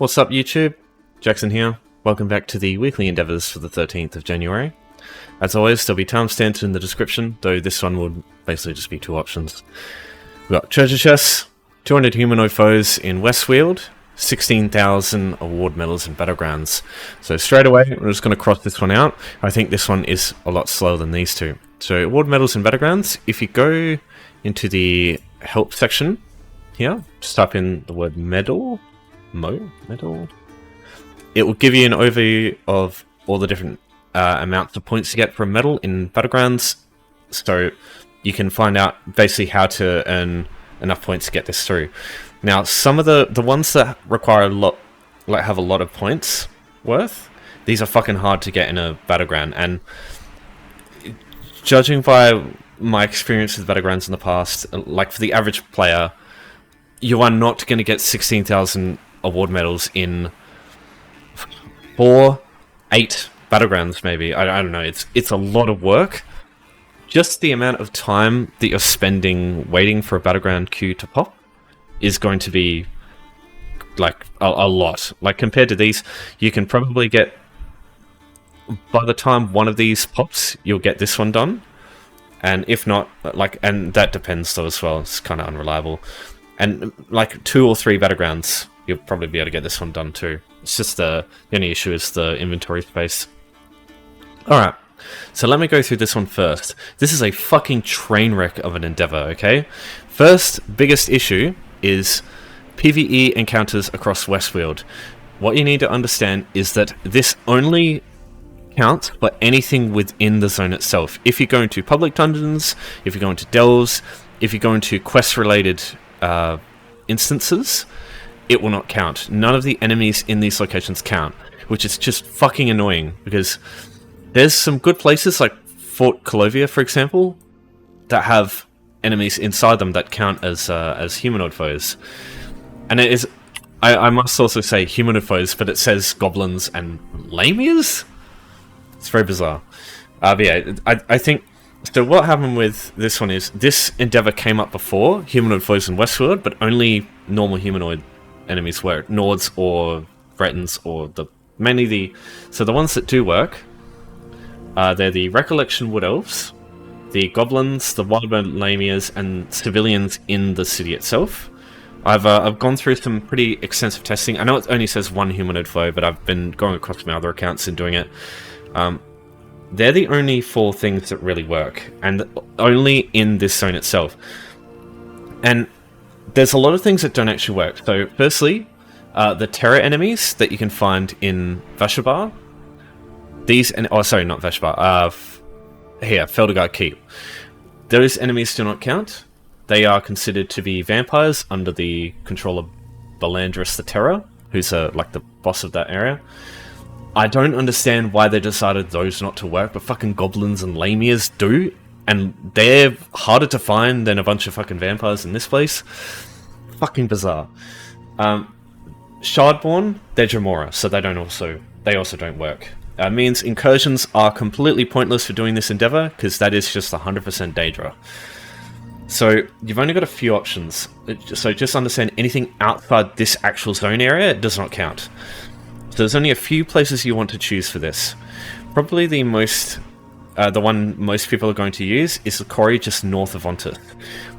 What's up YouTube? Jackson here. Welcome back to the weekly endeavours for the 13th of January. As always, there'll be timestamps in the description, though this one will basically just be two options. We've got treasure chests, 200 humanoid foes in Weald, 16,000 award medals in battlegrounds. So straight away, we're just going to cross this one out. I think this one is a lot slower than these two. So award medals in battlegrounds, if you go into the help section here, just type in the word medal. It will give you an overview of all the different amounts of points you get for a medal in battlegrounds, so you can find out basically how to earn enough points to get this through. Now, some of the ones that require a lot, like have a lot of points worth, these are fucking hard to get in a battleground, and judging by my experience with battlegrounds in the past, like for the average player, you are not going to get 16,000 award medals in 4-8 battlegrounds, maybe. I don't know. It's a lot of work. Just the amount of time that you're spending waiting for a battleground queue to pop is going to be like a lot. Like compared to these, you can probably get, by the time one of these pops, you'll get this one done. And if not, like, and that depends though as well. It's kind of unreliable. And like 2 or 3 battlegrounds, you'll probably be able to get this one done too. It's just the only issue is the inventory space. Alright, so let me go through this one first. This is a fucking train wreck of an endeavor, okay? First, biggest issue is PvE encounters across Weald. What you need to understand is that this only counts for anything within the zone itself. If you go into public dungeons, if you go into delves, if you go into quest-related instances, it will not count. None of the enemies in these locations count, which is just fucking annoying, because there's some good places like Fort Colovia, for example, that have enemies inside them that count as humanoid foes. And it is, I must also say humanoid foes, but it says Goblins and Lamias? It's very bizarre. But yeah, I think, so what happened with this one is, this endeavor came up before humanoid foes in Weald, but only normal humanoid enemies were Nords or Bretons, or mainly the ones that do work, they're the Recollection Wood Elves, the Goblins, the Wildburn Lamias, and civilians in the city itself. I've gone through some pretty extensive testing. I know it only says one humanoid foe, but I've been going across my other accounts and doing it. They're the only 4 things that really work, and only in this zone itself. And there's a lot of things that don't actually work. So, firstly, the terror enemies that you can find in Vashabar. These, oh sorry, not Vashabar. Here, Feldergard Keep. Those enemies do not count. They are considered to be vampires under the control of Balandrus the Terror, who's like the boss of that area. I don't understand why they decided those not to work, but fucking Goblins and Lamias do, and they're harder to find than a bunch of fucking vampires in this place. Fucking bizarre. Shardborn, they're Dremora, so they also don't work. Means Incursions are completely pointless for doing this endeavor, because that is just 100% Daedra. So you've only got a few options. So just understand, anything outside this actual zone area does not count. So there's only a few places you want to choose for this. Probably the one most people are going to use is the quarry just north of Vontis.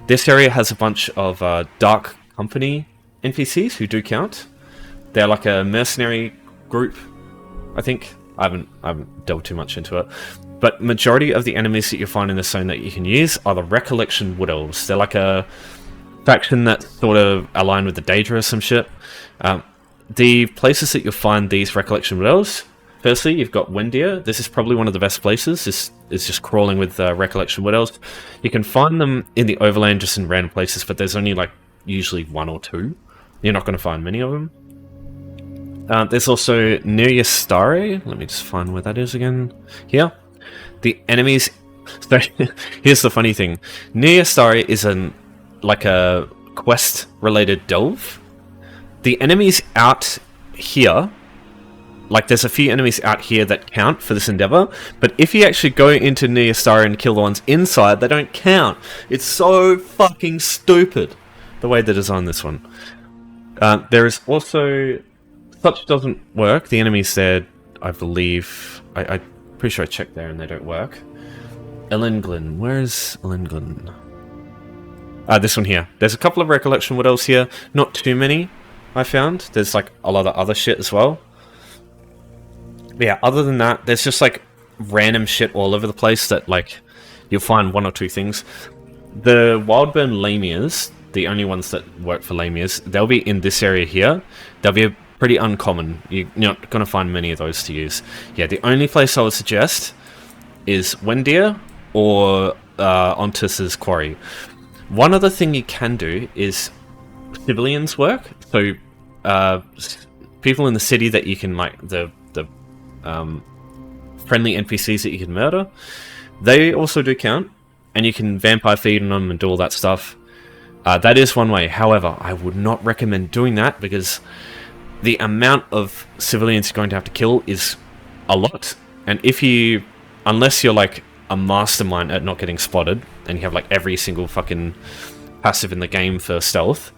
This area has a bunch of Dark Company NPCs who do count. They're like a mercenary group, I think. I haven't delved too much into it. But majority of the enemies that you find in this zone that you can use are the Recollection Wood Elves. They're like a faction that's sort of aligned with the Daedra or some shit. The places that you'll find these Recollection Wood Elves, firstly, you've got Wendia. This is probably one of the best places. This is just crawling with Recollection Wood Elves. You can find them in the overland, just in random places, but there's only like usually 1 or 2. You're not going to find many of them. There's also Necromancers. Let me just find where that is again. Here. The enemies... So, here's the funny thing. Necromancers is like a quest-related delve. The enemies out here, like there's a few enemies out here that count for this endeavor, but if you actually go into Necromancers and kill the ones inside, they don't count. It's so fucking stupid, the way they designed this one. There is also Such doesn't work. The enemies there, I believe... I'm pretty sure I checked there and they don't work. Ellenglyn. Where's Ellenglyn? This one here. There's a couple of Recollection Wood Elves here. Not too many, I found. There's like a lot of other shit as well. But yeah, other than that, there's just like random shit all over the place that like you'll find one or two things. The Wildburn Lamias, the only ones that work for Lamias, they'll be in this area here. They'll be pretty uncommon. You're not going to find many of those to use. Yeah, the only place I would suggest is Wendir or Ontus's Quarry. One other thing you can do is civilians work. So people in the city that you can like the friendly NPCs that you can murder, they also do count, and you can vampire feed on them and do all that stuff. That is one way. However, I would not recommend doing that because the amount of civilians you're going to have to kill is a lot. And unless you're like a mastermind at not getting spotted, and you have like every single fucking passive in the game for stealth,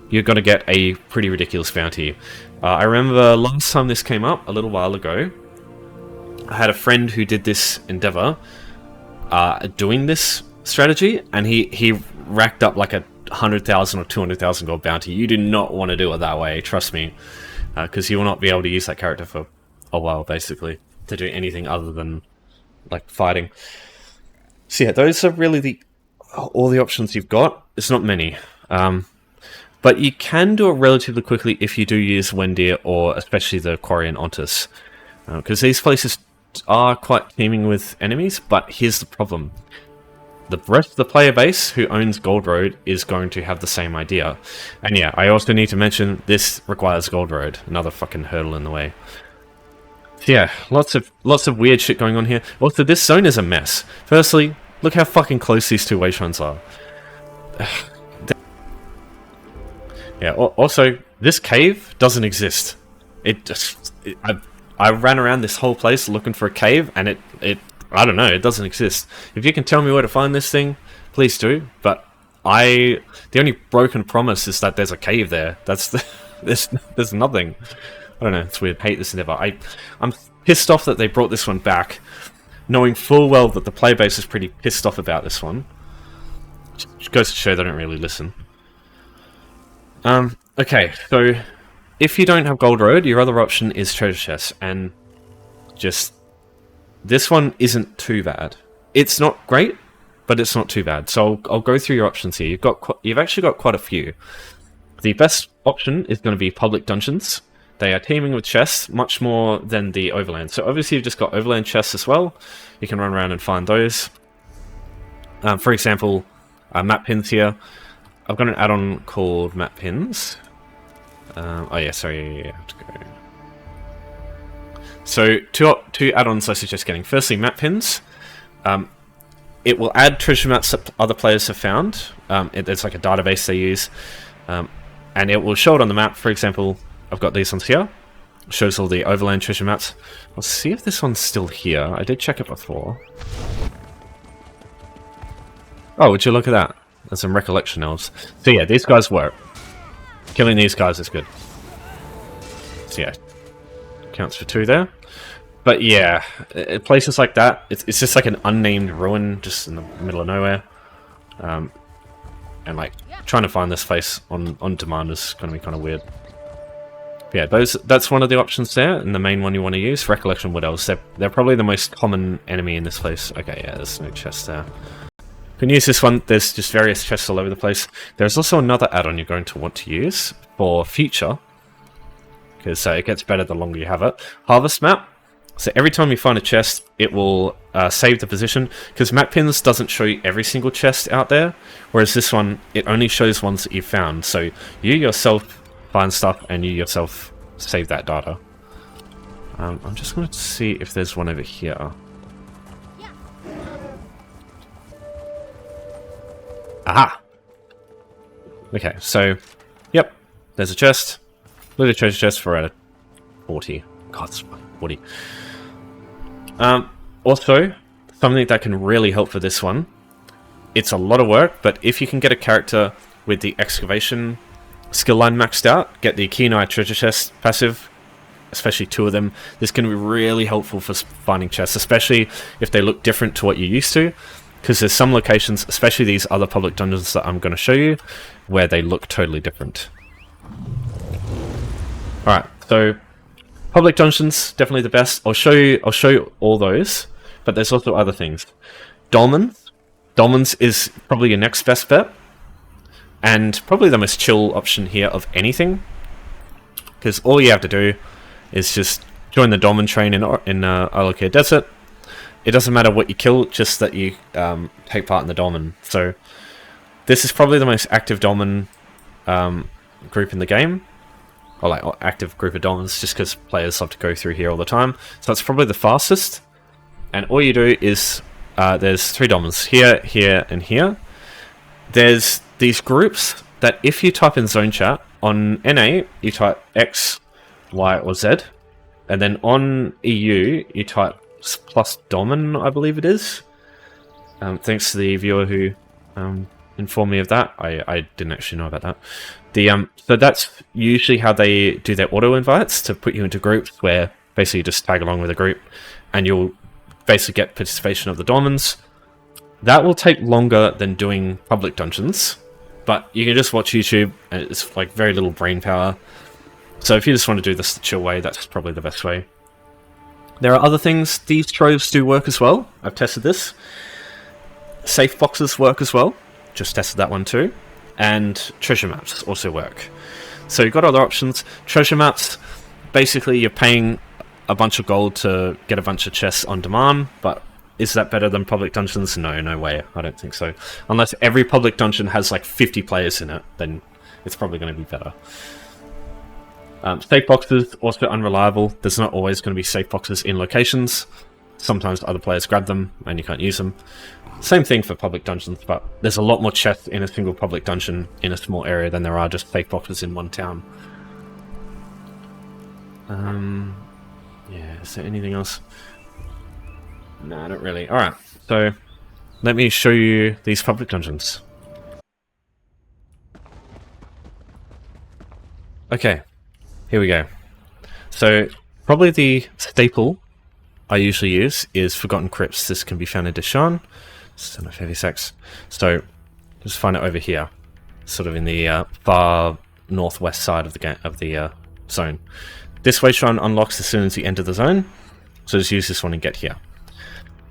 you're going to get a pretty ridiculous bounty. I remember last time this came up, a little while ago, I had a friend who did this endeavor, doing this strategy, and he racked up like a 100,000 or 200,000 gold bounty. You do not want to do it that way, trust me, because you will not be able to use that character for a while, basically, to do anything other than like fighting. So yeah, those are really all the options you've got. It's not many, but you can do it relatively quickly if you do use Wendir or especially the Quarry and Ontus, because these places are quite teeming with enemies. But here's the problem. The rest of the player base who owns Gold Road is going to have the same idea. And yeah, I also need to mention this requires Gold Road, another fucking hurdle in the way. So yeah, lots of weird shit going on here. Also, this zone is a mess. Firstly, look how fucking close these two wayshrines are. Yeah, also, this cave doesn't exist. I ran around this whole place looking for a cave, and it I don't know, it doesn't exist. If you can tell me where to find this thing, please do. But the only broken promise is that there's a cave there. There's nothing. I don't know, it's weird. I hate this endeavor. I'm pissed off that they brought this one back, knowing full well that the player base is pretty pissed off about this one. Which goes to show they don't really listen. Okay, so if you don't have Gold Road, your other option is Treasure Chest, and just this one isn't too bad. It's not great, but it's not too bad. So I'll go through your options here. You've actually got quite a few. The best option is going to be public dungeons. They are teeming with chests, much more than the overland. So obviously you've just got overland chests as well. You can run around and find those. For example, map pins here. I've got an add-on called map pins. Oh yeah, sorry, I have to go. So two add-ons I suggest getting. Firstly, map pins. It will add treasure maps that other players have found. It's like a database they use, and it will show it on the map. For example, I've got these ones here. It shows all the overland treasure maps. I'll see if this one's still here. I did check it before. Oh, would you look at that? There's some Recollection Elves. So yeah, these guys work. Killing these guys is good. So yeah, counts for 2 there. But yeah, places like that, it's just like an unnamed ruin just in the middle of nowhere. And like, trying to find this place on demand is going to be kind of weird. But yeah, that's one of the options there, and the main one you want to use, Recollection Wood Elves. They're probably the most common enemy in this place. Okay, yeah, there's no chest there. You can use this one. There's just various chests all over the place. There's also another add-on you're going to want to use for future, because it gets better the longer you have it. Harvest map. So every time you find a chest, it will save the position, because map pins doesn't show you every single chest out there, whereas this one, it only shows ones that you've found. So you yourself find stuff, and you yourself save that data. I'm just going to see if there's one over here. Aha! Okay, so, yep, there's a chest. Loot a treasure chest for a 40. God, it's 40. Also, something that can really help for this one. It's a lot of work, but if you can get a character with the excavation skill line maxed out, get the Keen Eye treasure chest passive especially 2 of them, this can be really helpful for finding chests, especially if they look different to what you're used to, because there's some locations, especially these other public dungeons that I'm going to show you, where they look totally different. Alright, so public dungeons, definitely the best. I'll show you all those, but there's also other things. Dolmens. Dolmens is probably your next best bet, and probably the most chill option here of anything, because all you have to do is just join the Dolmen train in Alokir Desert. It doesn't matter what you kill, just that you take part in the Dolmen. So this is probably the most active Dolmen group in the game, or like active group of Dolmens, just because players love to go through here all the time. So it's probably the fastest, and all you do is there's 3 Dolmens here, here, and here. There's these groups that if you type in zone chat on NA, you type X, Y, or Z, and then on EU you type plus Dolmen, I believe it is. Thanks to the viewer who informed me of that. I didn't actually know about that. So that's usually how they do their auto invites, to put you into groups where basically you just tag along with a group, and you'll basically get participation of the Dolmens. That will take longer than doing public dungeons, but you can just watch YouTube, and it's like very little brain power. So if you just want to do this the chill way, that's probably the best way. There are other things. These troves do work as well. I've tested this. Safe boxes work as well. Just tested that one too. And treasure maps also work. So you've got other options. Treasure maps, basically you're paying a bunch of gold to get a bunch of chests on demand, but is that better than public dungeons? No, no way. I don't think so. Unless every public dungeon has like 50 players in it, then it's probably going to be better. Safe boxes, also unreliable. There's not always going to be safe boxes in locations. Sometimes other players grab them and you can't use them. Same thing for public dungeons, but there's a lot more chests in a single public dungeon in a small area than there are just safe boxes in one town. Yeah, is there anything else? No, not really. Alright, so let me show you these public dungeons. Okay, here we go. So, probably the staple I usually use is Forgotten Crypts. This can be found in Deshaan. Son of heavy sex. So, just find it over here. Sort of in the far northwest side of the zone. This way shrine unlocks as soon as you enter the zone. So just use this one and get here.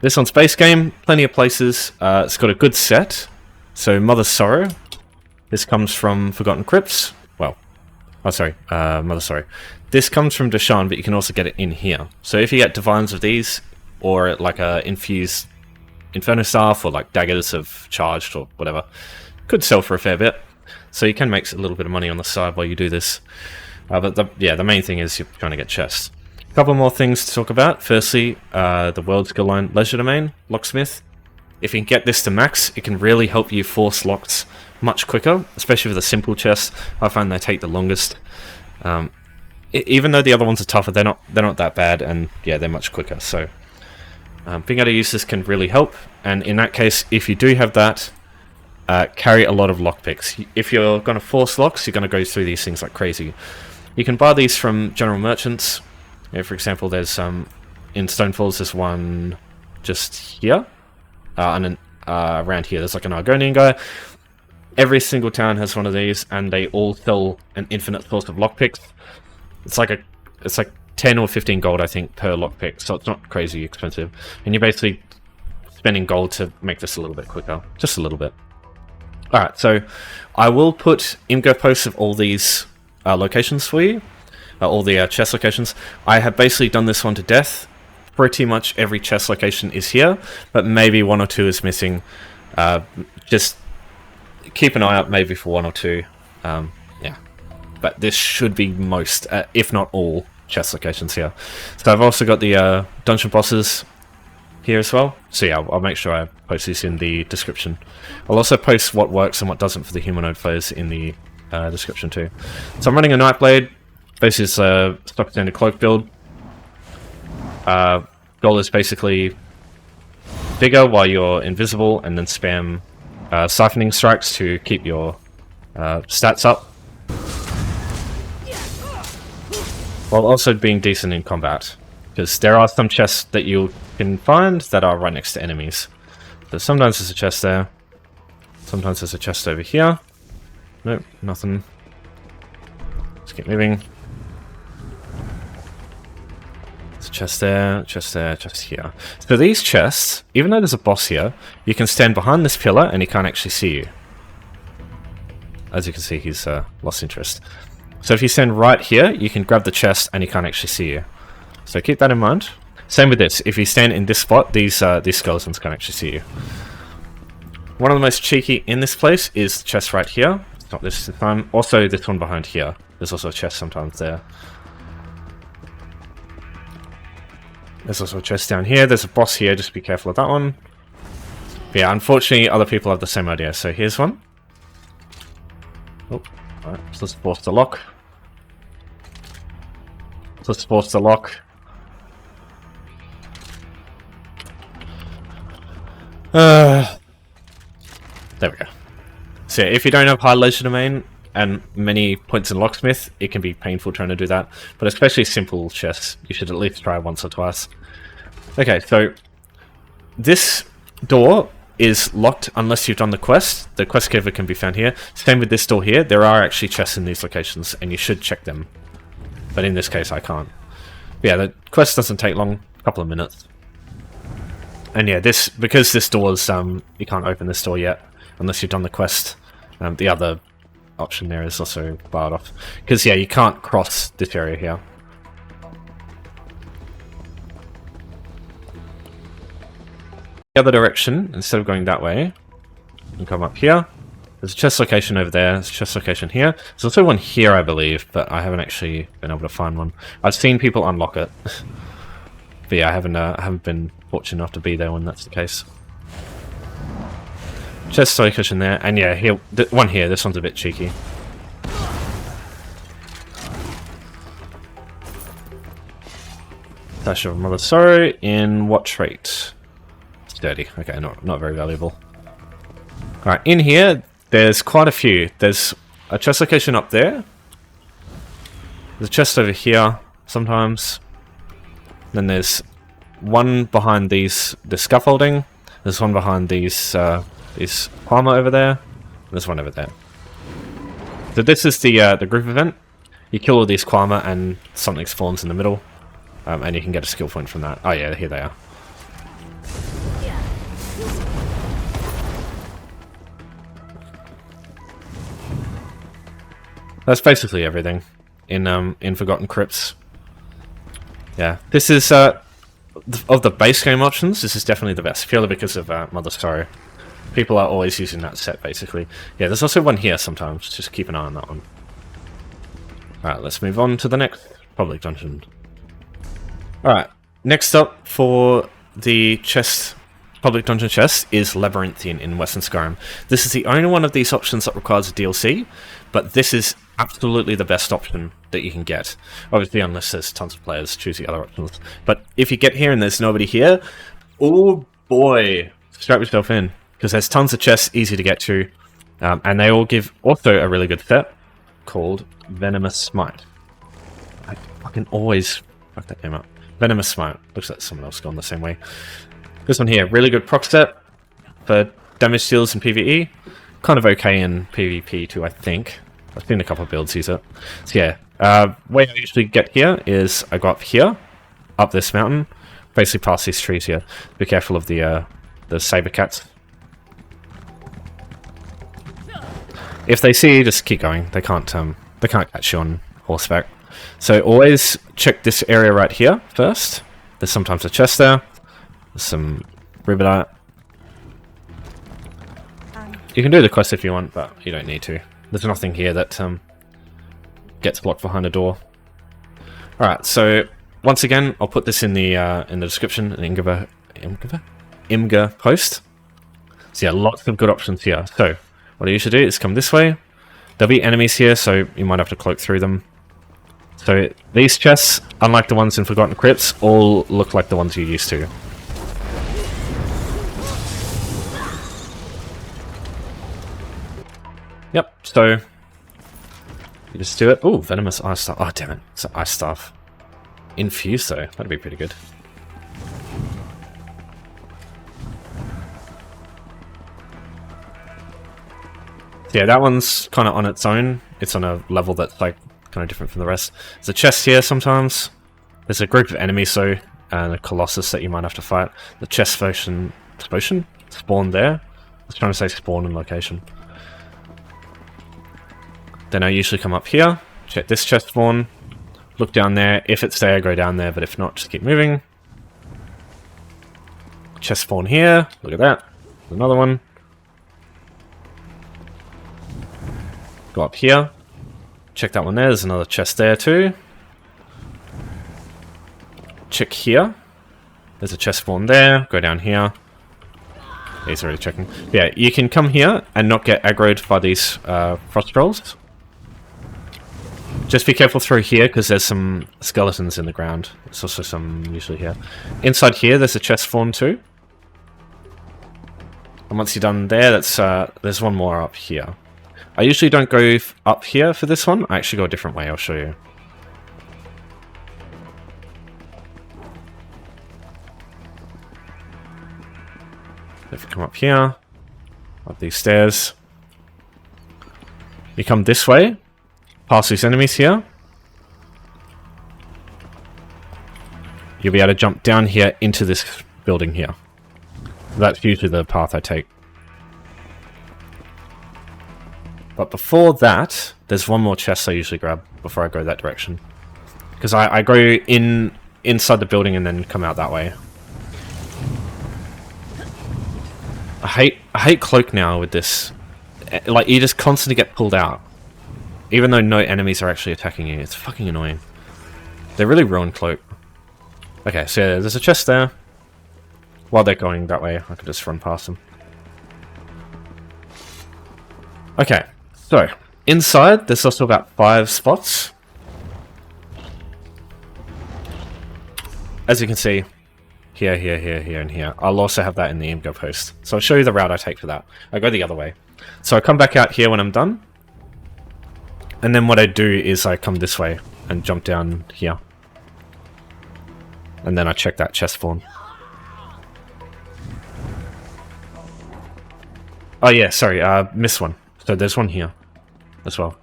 This one's base game, plenty of places. It's got a good set. So Mother's Sorrow. This comes from Forgotten Crypts. Well, oh sorry, Mother's Sorrow. This comes from Deshaan, but you can also get it in here. So if you get divines of these, or like a infused Inferno Staff, or like daggers of charged or whatever, could sell for a fair bit. So you can make a little bit of money on the side while you do this. But the main thing is you're trying to get chests. A couple more things to talk about. Firstly, the World Skill Line Leisure Domain, Locksmith. If you can get this to max, it can really help you force locks much quicker, especially with the simple chests. I find they take the longest. Even though the other ones are tougher, they're not that bad, and yeah, they're much quicker. So being able to use this can really help. And in that case, if you do have that, carry a lot of lockpicks. If you're going to force locks, you're going to go through these things like crazy. You can buy these from general merchants. For example, there's in Stonefalls, there's one just here, and then around here there's like an Argonian guy. Every single town has one of these, and they all sell an infinite source of lockpicks. It's like 10 or 15 gold, I think, per lockpick, so it's not crazy expensive. And you're basically spending gold to make this a little bit quicker, just a little bit. Alright, so I will put info posts of all these locations for you, all the chest locations. I have basically done this one to death. Pretty much every chest location is here, but maybe one or two is missing. Just keep an eye out maybe for one or two. Yeah, but this should be most, if not all, chest locations here. So I've also got the dungeon bosses here as well. So yeah, I'll make sure I post this in the description. I'll also post what works and what doesn't for the humanoid players in the description too. So I'm running a Nightblade. Basically it's a stock standard cloak build. Goal is basically bigger while you're invisible, and then spam siphoning strikes to keep your stats up. while also being decent in combat. Because there are some chests that you can find that are right next to enemies. So sometimes there's a chest there. Sometimes there's a chest over here. Nope, nothing. Let's keep moving. There's a chest there, chest here. So these chests, even though there's a boss here, you can stand behind this pillar and he can't actually see you. As you can see, he's lost interest. So if you stand right here, you can grab the chest and he can't actually see you. So keep that in mind. Same with this. If you stand in this spot, these skeletons can't actually see you. One of the most cheeky in this place is the chest right here. It's not this time. Also, this one behind here. There's also a chest sometimes there. There's also a chest down here. There's a boss here. Just be careful of that one. But yeah, unfortunately, other people have the same idea. So here's one. Oh, alright. So let's force the lock. Let's force the lock. There we go. So yeah, if you don't have high legerdemain and many points in locksmith, it can be painful trying to do that. But especially simple chests, you should at least try once or twice. Okay, so this door is locked unless you've done the quest. The quest giver can be found here. Same with this door here. There are actually chests in these locations, and you should check them. But in this case, I can't. But yeah, the quest doesn't take long, a couple of minutes. And yeah, because this door's you can't open this door yet unless you've done the quest. The other option there is also barred off because yeah, you can't cross this area here. The other direction, instead of going that way, you can come up here. There's a chest location over there. There's a chest location here. There's also one here, I believe, but I haven't actually been able to find one. I've seen people unlock it. But yeah, I haven't been fortunate enough to be there when that's the case. Chest location there, and yeah, here, one here. This one's a bit cheeky. Dash of Mother Sorrow in what trait? Sturdy. Okay, not very valuable. Alright, in here, there's quite a few. There's a chest location up there. There's a chest over here, sometimes. Then there's one behind the scaffolding. There's one behind these armor over there. There's one over there. So this is the group event. You kill all these Quama and something spawns in the middle. And you can get a skill point from that. Oh yeah, here they are. That's basically everything in Forgotten Crypts. Yeah, this is of the base game options. This is definitely the best, purely because of Mother Sorrow. People are always using that set, basically. Yeah, there's also one here sometimes. Just keep an eye on that one. Alright, let's move on to the next public dungeon. Alright, next up for the public dungeon chest is Labyrinthian in Western Skyrim. This is the only one of these options that requires a DLC, but this is absolutely the best option that you can get. Obviously, unless there's tons of players, choose the other options. But if you get here and there's nobody here, oh boy, strap yourself in. Because there's tons of chests, easy to get to. And they all give also a really good set called Venomous Smite. I fucking always fuck that name up. Venomous Smite. Looks like someone else gone the same way. This one here, really good proc set for damage deals in PvE. Kind of okay in PvP too, I think. I've seen a couple of builds use it. So yeah, way I usually get here is I go up here, up this mountain, basically past these trees here. Be careful of the saber cats. If they see you, just keep going. They can't catch you on horseback. So always check this area right here first. There's sometimes a chest there. There's some ribbolite. You can do the quest if you want, but you don't need to. There's nothing here that gets blocked behind a door. Alright, so once again, I'll put this in the description, an Imgur post. So yeah, lots of good options here. So what you should do is come this way. There'll be enemies here, so you might have to cloak through them. So these chests, unlike the ones in Forgotten Crypts, all look like the ones you're used to. Yep, so you just do it. Oh, venomous ice staff. Oh, damn it. It's an ice staff. Infuse, though. That'd be pretty good. Yeah, that one's kind of on its own. It's on a level that's like kind of different from the rest. There's a chest here sometimes. There's a group of enemies, so and a Colossus that you might have to fight. The chest potion spawn there. I was trying to say spawn and location. Then I usually come up here, check this chest spawn, look down there. If it's there, go down there, but if not, just keep moving. Chest spawn here. Look at that. There's another one. Go up here. Check that one there. There's another chest there too. Check here. There's a chest spawn there. Go down here. He's already checking. Yeah, you can come here and not get aggroed by these frost trolls. Just be careful through here because there's some skeletons in the ground. There's also some usually here. Inside here, there's a chest spawn too. And once you're done there, that's there's one more up here. I usually don't go up here for this one. I actually go a different way. I'll show you. If you come up here, up these stairs, you come this way, past these enemies here. You'll be able to jump down here into this building here. That's usually the path I take. But before that, there's one more chest I usually grab before I go that direction. Because I go inside the building and then come out that way. I hate cloak now with this. Like, you just constantly get pulled out. Even though no enemies are actually attacking you. It's fucking annoying. They really ruin cloak. Okay, so yeah, there's a chest there. While they're going that way, I could just run past them. Okay. So, inside, there's also about 5 spots. As you can see, here, and here. I'll also have that in the Imgo post. So I'll show you the route I take for that. I go the other way. So I come back out here when I'm done. And then what I do is I come this way and jump down here. And then I check that chest spawn. Oh yeah, sorry, missed one. So there's one here as well.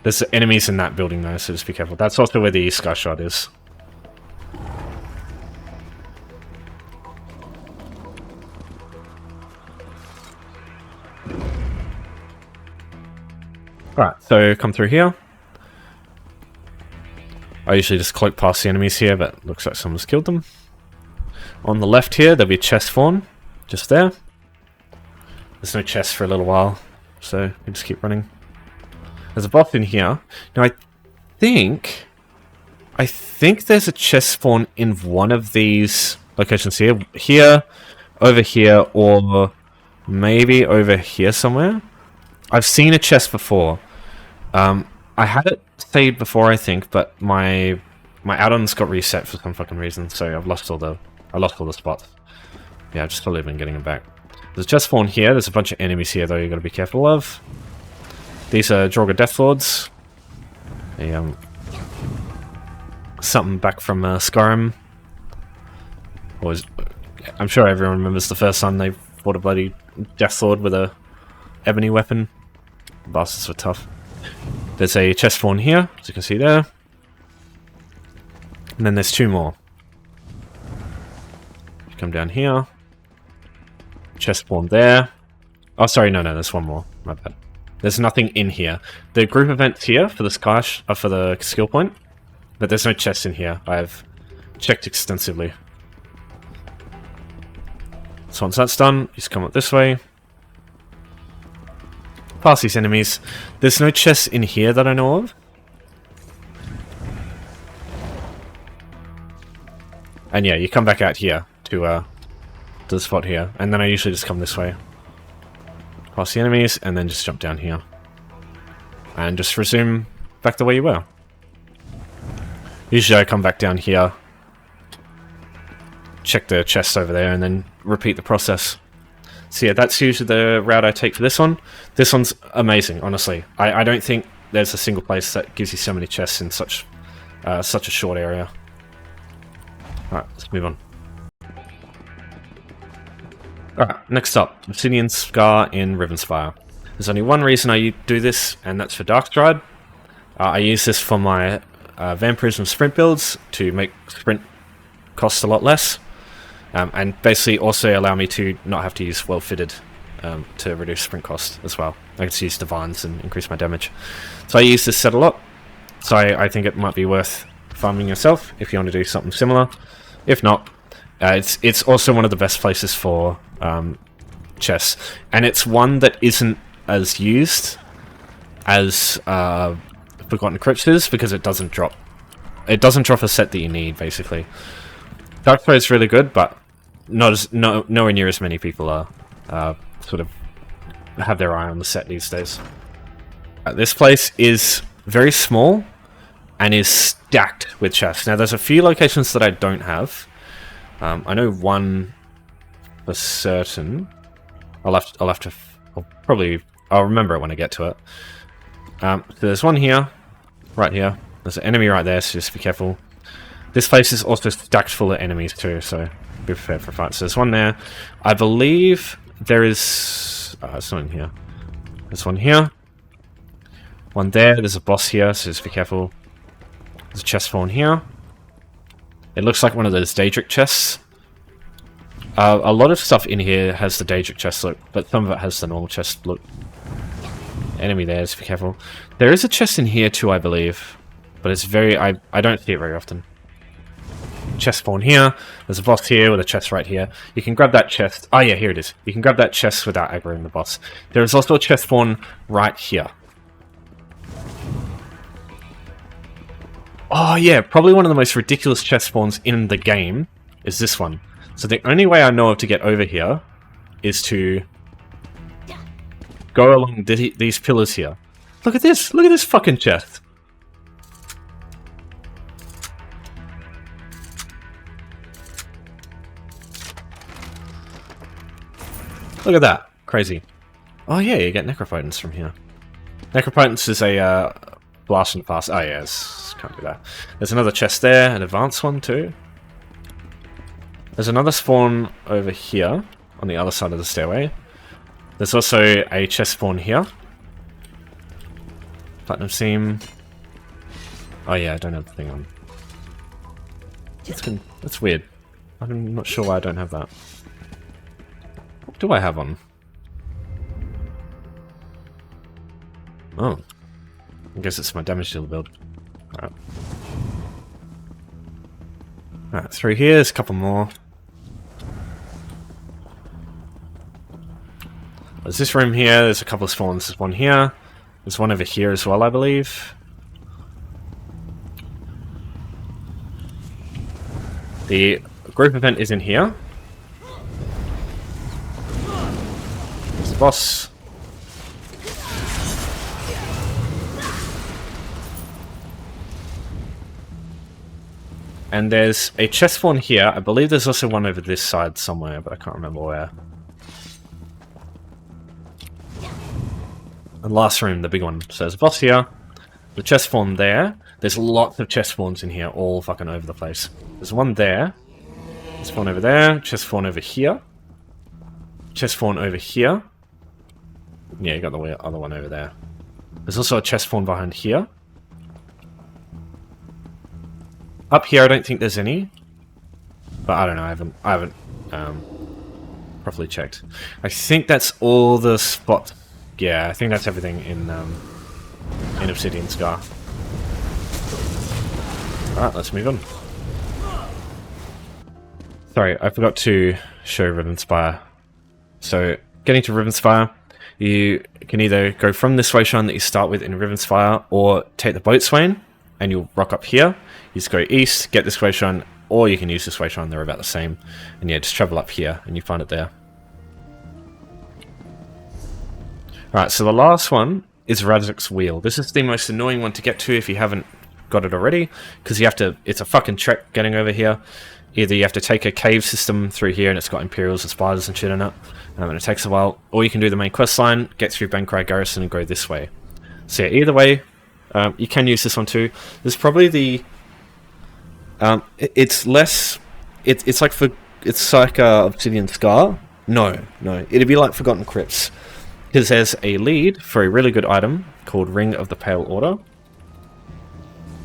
There's enemies in that building though, so just be careful. That's also where the Sky Shard is. Alright, so come through here. I usually just cloak past the enemies here, but looks like someone's killed them. On the left here, there'll be a chest spawn. Just there. There's no chest for a little while, so we just keep running. There's a boss in here. Now I think there's a chest spawn in one of these locations here. Here, over here, or maybe over here somewhere. I've seen a chest before. I had it saved before, I think, but my add-ons got reset for some fucking reason, so I've lost all the spots. Yeah, I've just totally been getting them back. There's a chest spawn here. There's a bunch of enemies here, though, you've got to be careful of. These are Draugr Deathlords. Something back from Skyrim. I'm sure everyone remembers the first time they fought a bloody Deathlord with a ebony weapon. The bastards were tough. There's a chest spawn here, as you can see there. And then there's 2 more. You come down here. Chest spawn there. Oh, sorry, no, there's one more. My bad. There's nothing in here. The group events here for the for the skill point, but there's no chest in here. I've checked extensively. So once that's done, you just come up this way. Past these enemies. There's no chests in here that I know of. And yeah, you come back out here to the spot here, and then I usually just come this way. Past the enemies, and then just jump down here. And just resume back the way you were. Usually I come back down here, check the chest over there, and then repeat the process. So yeah, that's usually the route I take for this one. This one's amazing, honestly. I don't think there's a single place that gives you so many chests in such such a short area. Alright, let's move on. Alright, next up, Obsidian Scar in Rivenspire. There's only one reason I do this, and that's for Darkstride. I use this for my Vampirism sprint builds to make sprint cost a lot less, and basically also allow me to not have to use well-fitted to reduce sprint cost as well. I can just use Divines and increase my damage. So I use this set a lot, so I think it might be worth farming yourself if you want to do something similar. If not, it's also one of the best places for chests, and it's one that isn't as used as Forgotten Crypts is, because it doesn't drop. It doesn't drop a set that you need, basically. Darkfire is really good, but nowhere near as many people are sort of have their eye on the set these days. This place is very small and is stacked with chests. Now, there's a few locations that I don't have. I know one for certain. I'll remember it when I get to it. So there's one here, right here. There's an enemy right there, so just be careful. This place is also stacked full of enemies too, so be prepared for fights. So there's one there. I believe there is... it's not in here. There's one here. One there. There's a boss here, so just be careful. There's a chest spawn here. It looks like one of those Daedric chests. A lot of stuff in here has the Daedric chest look, but some of it has the normal chest look. Enemy there, just be careful. There is a chest in here too, I believe, but it's very... I don't see it very often. Chest spawn here. There's a boss here with a chest right here. You can grab that chest. Oh yeah, here it is. You can grab that chest without aggroing the boss. There is also a chest spawn right here. Oh yeah, probably one of the most ridiculous chest spawns in the game is this one. So the only way I know of to get over here is to go along these pillars here. Look at this! Look at this fucking chest! Look at that. Crazy. Oh yeah, you get Necropotence from here. Necropotence is a blast and fast. Oh yes, can't do that. There's another chest there, an advanced one too. There's another spawn over here, on the other side of the stairway. There's also a chest spawn here. Platinum Seam. Oh yeah, I don't have the thing on. That's weird. I'm not sure why I don't have that. What do I have on? Oh. I guess it's my damage deal build. Alright. Alright, through here, there's a couple more. There's this room here, there's a couple of spawns. There's one here. There's one over here as well, I believe. The group event is in here. There's the boss. And there's a chest spawn here. I believe there's also one over this side somewhere, but I can't remember where. And last room, the big one. So there's a boss here. The chest spawn there. There's lots of chest spawns in here, all fucking over the place. There's one there. Chest spawn over there. Chest spawn over here. Chest spawn over here. Yeah, you got the other one over there. There's also a chest spawn behind here. Up here, I don't think there's any. But I don't know, I haven't properly checked. I think that's all the spots. Yeah, I think that's everything in Obsidian Scar. Alright, let's move on. Sorry, I forgot to show Rivenspire. So, getting to Rivenspire, you can either go from this way shrine that you start with in Rivenspire, or take the Boatswain, and you'll rock up here. You just go east, get this way shrine, or you can use this way shrine, they're about the same. And yeah, just travel up here, and you find it there. Alright, so the last one is Razak's Weald. This is the most annoying one to get to if you haven't got it already, because you have to, it's a fucking trek getting over here. Either you have to take a cave system through here and it's got Imperials and spiders and shit in it, and it takes a while, or you can do the main quest line, get through Bankrai Garrison and go this way. So yeah, either way, you can use this one too. This is probably the It's less. It's like Obsidian Scar. No, it'd be like Forgotten Crypts, because there's a lead for a really good item called Ring of the Pale Order.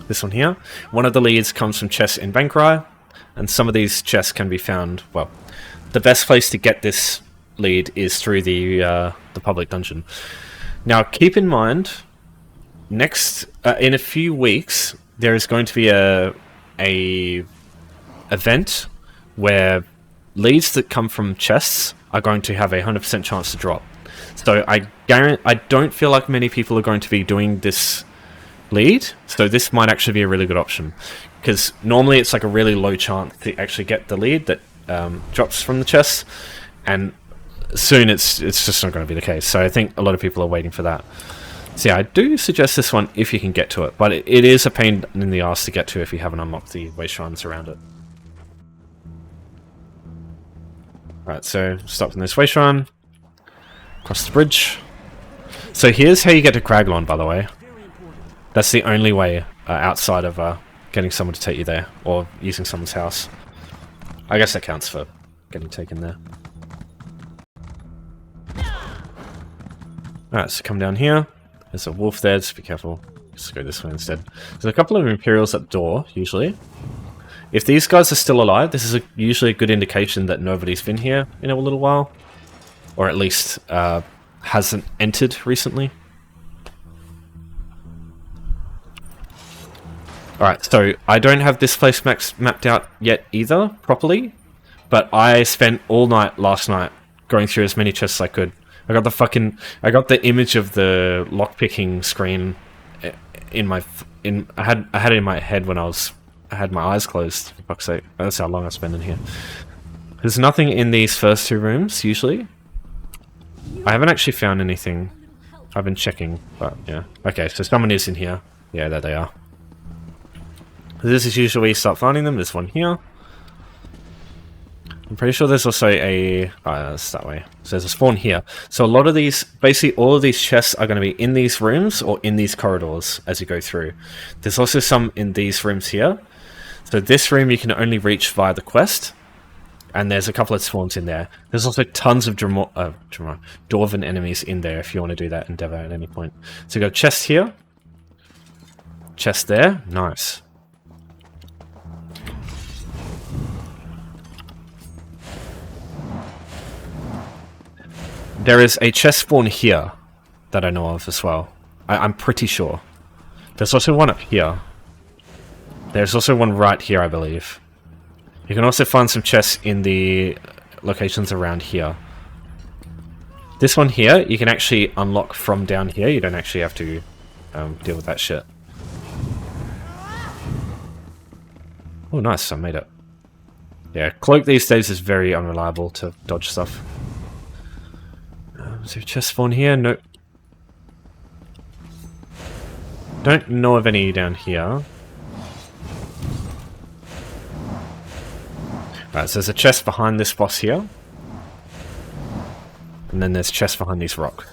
This one here. One of the leads comes from chests in Bankrai, and some of these chests can be found. Well, the best place to get this lead is through the public dungeon. Now, keep in mind, next in a few weeks there is going to be a event where leads that come from chests are going to have a 100% chance to drop. So I don't feel like many people are going to be doing this lead, so this might actually be a really good option, because normally it's like a really low chance to actually get the lead that drops from the chests, and soon it's just not going to be the case. So I think a lot of people are waiting for that. So yeah, I do suggest this one if you can get to it, but it is a pain in the ass to get to if you haven't unlocked the waste shrines around it. Right, so stop in this waste shrine, cross the bridge. So here's how you get to Craglon, by the way. That's the only way outside of getting someone to take you there, or using someone's house. I guess that counts for getting taken there. Alright, so come down here. There's a wolf there, just be careful. Just go this way instead. There's a couple of Imperials at the door, usually. If these guys are still alive, this is usually a good indication that nobody's been here in a little while. Or at least hasn't entered recently. Alright, so I don't have this place mapped out yet either, properly. But I spent all night last night going through as many chests as I could. I got the image of the lockpicking screen in my I had it in my head when I had my eyes closed, for fuck's sake. That's how long I spent in here. There's nothing in these first two rooms, usually. I haven't actually found anything. I've been checking, but yeah. Okay, so someone is in here. Yeah, there they are. This is usually where you start finding them. There's one here. I'm pretty sure there's also a... Oh, that's that way. So there's a spawn here. So a lot of these... Basically, all of these chests are going to be in these rooms or in these corridors as you go through. There's also some in these rooms here. So this room you can only reach via the quest. And there's a couple of spawns in there. There's also tons of Dwarven enemies in there if you want to do that endeavor at any point. So you got chest here. Chest there. Nice. There is a chest spawn here that I know of as well. I'm pretty sure. There's also one up here. There's also one right here, I believe. You can also find some chests in the locations around here. This one here, you can actually unlock from down here. You don't actually have to deal with that shit. Oh, nice. I made it. Yeah, Cloak these days is very unreliable to dodge stuff. Is there a chest spawn here? Nope. Don't know of any down here. Right, so there's a chest behind this boss here. And then there's chests behind these rocks.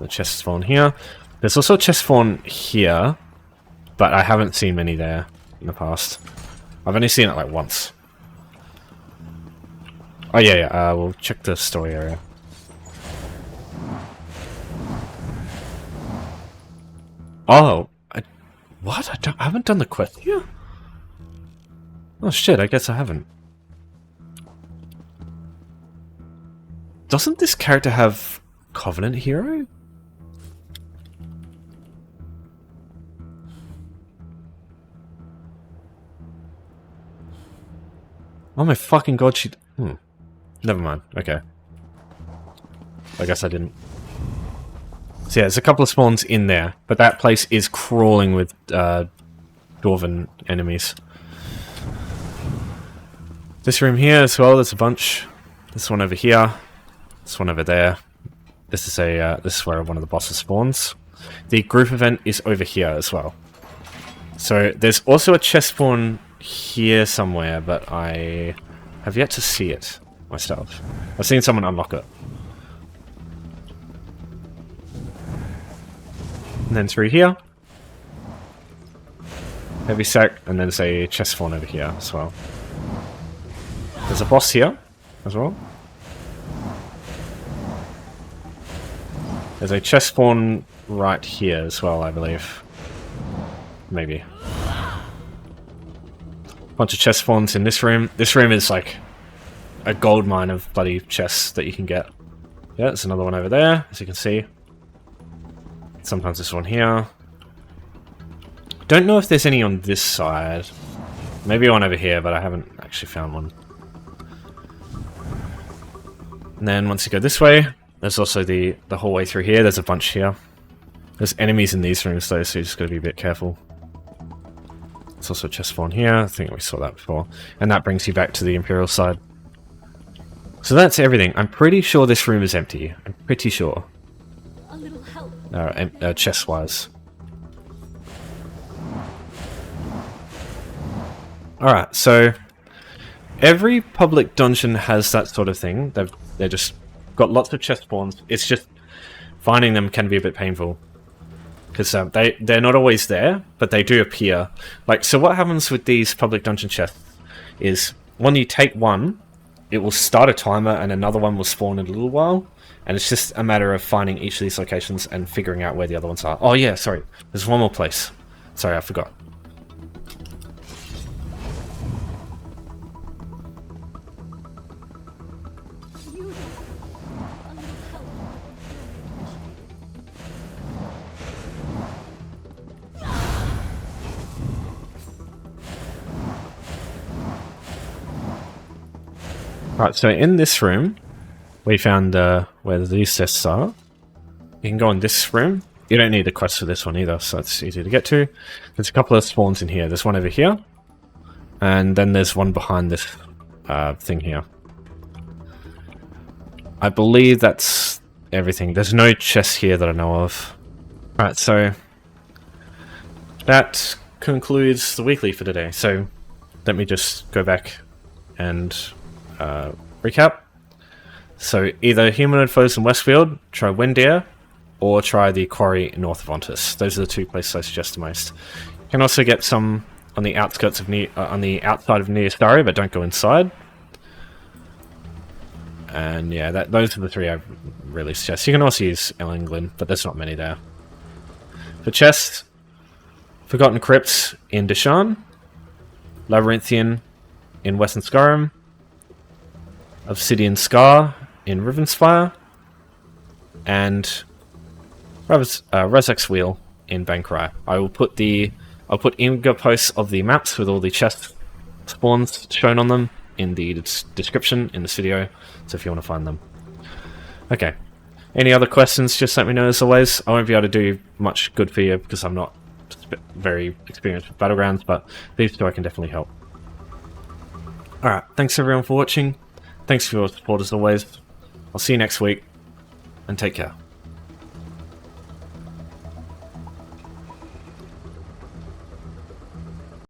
The chest spawn here. There's also a chest spawn here, but I haven't seen many there in the past. I've only seen it like once. Oh yeah, we'll check the story area. Oh, what? I haven't done the quest here? Oh shit, I guess I haven't. Doesn't this character have Covenant Hero? Oh my fucking god, she... Never mind, okay. I guess I didn't. So yeah, there's a couple of spawns in there, but that place is crawling with Dwarven enemies. This room here as well, there's a bunch. This one over here. This one over there. This is where one of the bosses spawns. The group event is over here as well. So there's also a chest spawn here somewhere, but I have yet to see it myself. I've seen someone unlock it. And then through here. heavy sack, and there's a chest spawn over here as well. There's a boss here as well. There's a chest spawn right here as well, I believe. Maybe. Bunch of chest spawns in this room. This room is like a gold mine of bloody chests that you can get. Yeah, there's another one over there, as you can see. Sometimes this one here. Don't know if there's any on this side. Maybe one over here, but I haven't actually found one. And then once you go this way, there's also the hallway through here. There's a bunch here. There's enemies in these rooms though, so you just gotta be a bit careful. There's also a chest spawn here. I think we saw that before. And that brings you back to the Imperial side. So that's everything. I'm pretty sure this room is empty. I'm pretty sure. A little help. Chest-wise. Alright, so every public dungeon has that sort of thing. They're just got lots of chest spawns. It's just finding them can be a bit painful. Because they're not always there, but they do appear. Like, so what happens with these public dungeon chests is when you take one, it will start a timer and another one will spawn in a little while. And it's just a matter of finding each of these locations and figuring out where the other ones are. Oh yeah, sorry. There's one more place. Sorry, I forgot. Right, so in this room, we found where these chests are. You can go in this room. You don't need a quest for this one either, so it's easy to get to. There's a couple of spawns in here. There's one over here, and then there's one behind this thing here. I believe that's everything. There's no chests here that I know of. Right, so that concludes the weekly for today. So let me just go back and recap. So either Humanoid foes in Westfield, try Windear, or try the quarry north of Ontis. Those are the two places I suggest the most. You can also get some on the outskirts of on the outside of Neostaria, but don't go inside. And yeah, those are the three I really suggest. You can also use El England, but there's not many there. For chests, Forgotten Crypts in Deshan, Labyrinthian in Western Skyrim, Obsidian Scar in Rivenspire, and Razak's Wheel in Bankrai. I'll put Inga posts of the maps with all the chest spawns shown on them in the description in this video, so if you want to find them. Okay. Any other questions, just let me know as always. I won't be able to do much good for you because I'm not very experienced with Battlegrounds, but these two I can definitely help. Alright, thanks everyone for watching. Thanks for your support as always. I'll see you next week, and take care.